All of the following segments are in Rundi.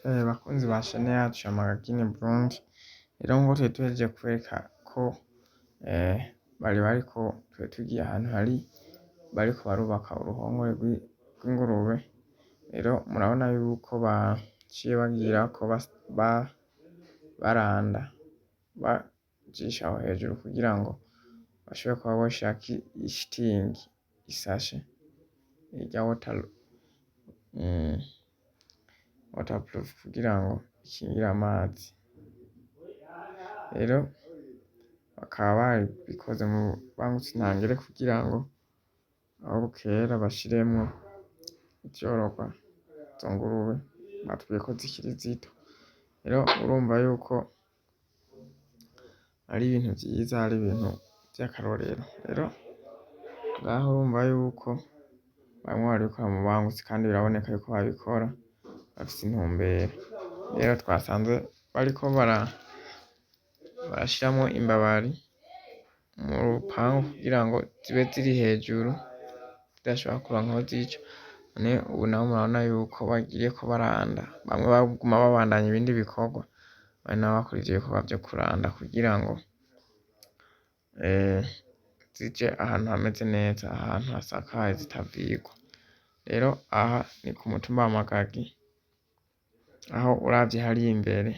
Bakunzi ba shane yacu ya Magagini Burundi, rero nkuko twari duhejeje kubereka ko bariko twari tugiye ahantu bariko barubaka uruhongore rw'ingurube, rero murabona yuko baciye bagirako baranda bajisha aho hejuru kugira ngo bashobore kuba boshirako ishitingi, isashe rya waterproof kugira ngo ikingire amazi, rero bakaba babikoze mu bangutse intangere kugira ngo aho bukera bashiremwo ivyorogwa izo ngurube batubwiye ko zikiri zito, rero urumva yuko ari ibintu vyiza, ari ibintu vy'akarorero, rero ngaho urumva yuko bamwe barabikora mu bangutse kandi biraboneka yuko babikora bafise intumbero, rero twasanze bariko barashiramwo imbabari mu rupangu kugira ngo zibe ziri hejuru zidashobora kuronka aho zica, none ubu naho murabona yuko bagiriyeko baranda, bamwe baguma babandanya ibindi bikorwa, abandi nabo bakora ivyo bikorwa vyo kuranda kugira ngo zije ahantu hameze neza, ahantu hasakaye zitavirwa, rero aha ni ku mutumba wa Magagi, aho uravye hariya imbere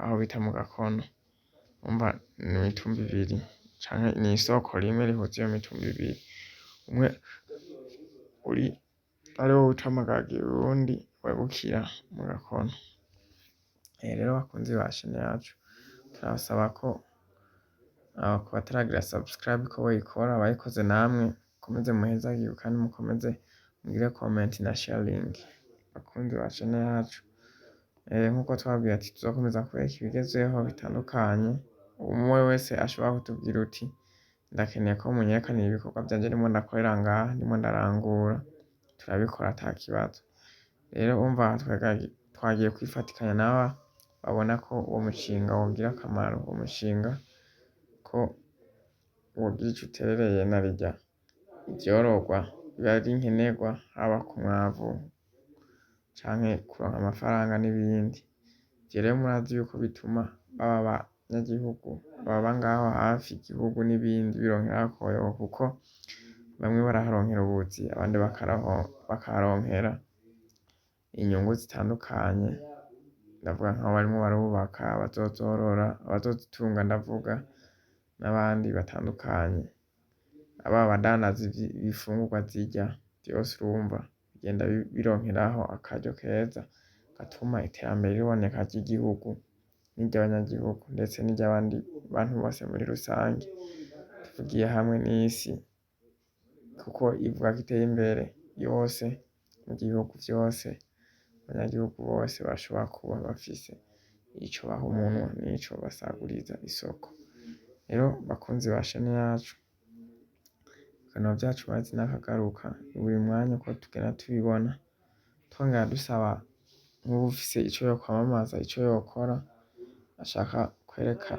aho bita mu Gakono, urumva ni imitumba ibiri canke n'isoko rimwe rihuza iyo mitumba ibiri, umwe ariwo uca Magagi uwundi wegukira mu Gakono, rero bakunzi ba shane yacu turabasaba ko ku bataragira subscribe ko boyikora, abayikoze namwe mukomeze muhezagirwe kandi mukomeze mugire comment na sharing, bakunzi ba shane yacu, nkuko twababwiye ati tuzokomeza kubereka ibigezweho bitandukanye, umwe wese ashobora kutubwira uti ndakeneye ko munyerekanira ibikorwa vyanje ndimo ndakorera ngaha, ndimo ndarangura, turabikora ata kibazo, rero urumva twagiye kwifatikanya n'aba babona ko uwo mushinga wogira akamaro, uwo mushinga ko wogira ico uterereye na rirya ivyorogwa biba ari nkenerwa, haba ku mwavu canke kuronka amafaranga n'ibindi, ivyo rero murazi yuko bituma abanyagihugu baba ngaho hafi igihugu n'ibindi bironkeraho akoyoko, kuko bamwe baraharonkera ubuzi, abandi bakaharonkera inyungu zitandukanye, ndavuga nk'abo barimwo barubaka, abazozorora, abazozitunga ndavuga n'abandi batandukanye, aba badandaza ibifungurwa zirya, vyose urumva bigenda bironkeraho akaryo keza gatuma iterambere riboneka ry'igihugu n'iry'abanyagihugu ndetse n'iry'abandi bantu bose muri rusange, tuvugiye hamwe n'isi kuko ivuga ko iteye imbere yose mu gihugu vyose, abanyagihugu bose bashobora kuba bafise ico baha umunwa n'ico basaguriza isoko, rero bakunzi ba shane yacu, ibiganiro vyacu bazi n'akagaruka buri mwanya uko tugenda tubibona, twongera dusaba nk'uwufise ico yokwamamaza, ico yokora, ashaka kwereka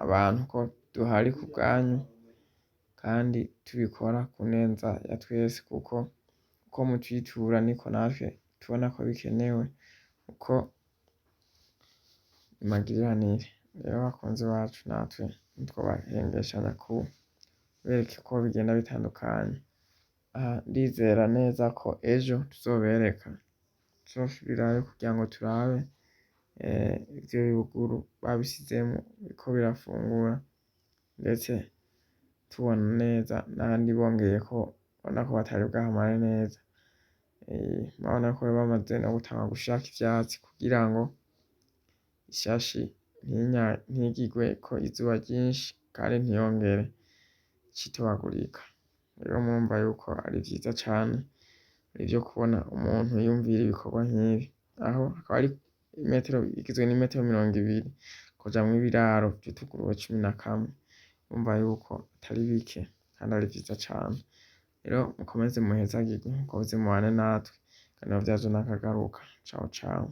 abantu ko duhari ku bwanyu kandi tubikora ku neza ya twese, kuko uko mutwitura niko natwe tubona ko bikenewe, kuko imagiriranire, rero bakunzi bacu natwe ntitwobahengeshanya kubereka uko bigenda bitandukanye, ndizera neza ko ejo tuzobereka, tuzosubirayo kugira ngo turabe ivyo bibuguru babishizemwo biriko birafungura, ndetse tubona neza n'ahandi bongeyeko ubona ko batari bwahamare neza, murabona ko bamaze no gutangura gushirako ivyatsi kugira ngo ishashi ntigirweko izuba ryinshi kandi ntiyongere icitobagurika, rero murumva yuko ari vyiza cane, ari ivyo kubona umuntu yiyumvira ibikorwa nk'ibi, aho akaba ari igizwe n'imetero 20 kujamwo ibiraro vy'utugurube 11, urumva yuko atari bike kandi ari vyiza cane, rero mukomeze muhezagirwe, mukomeze mubane natwe, ibiganiro vyacu nakagaruka, ciao ciao.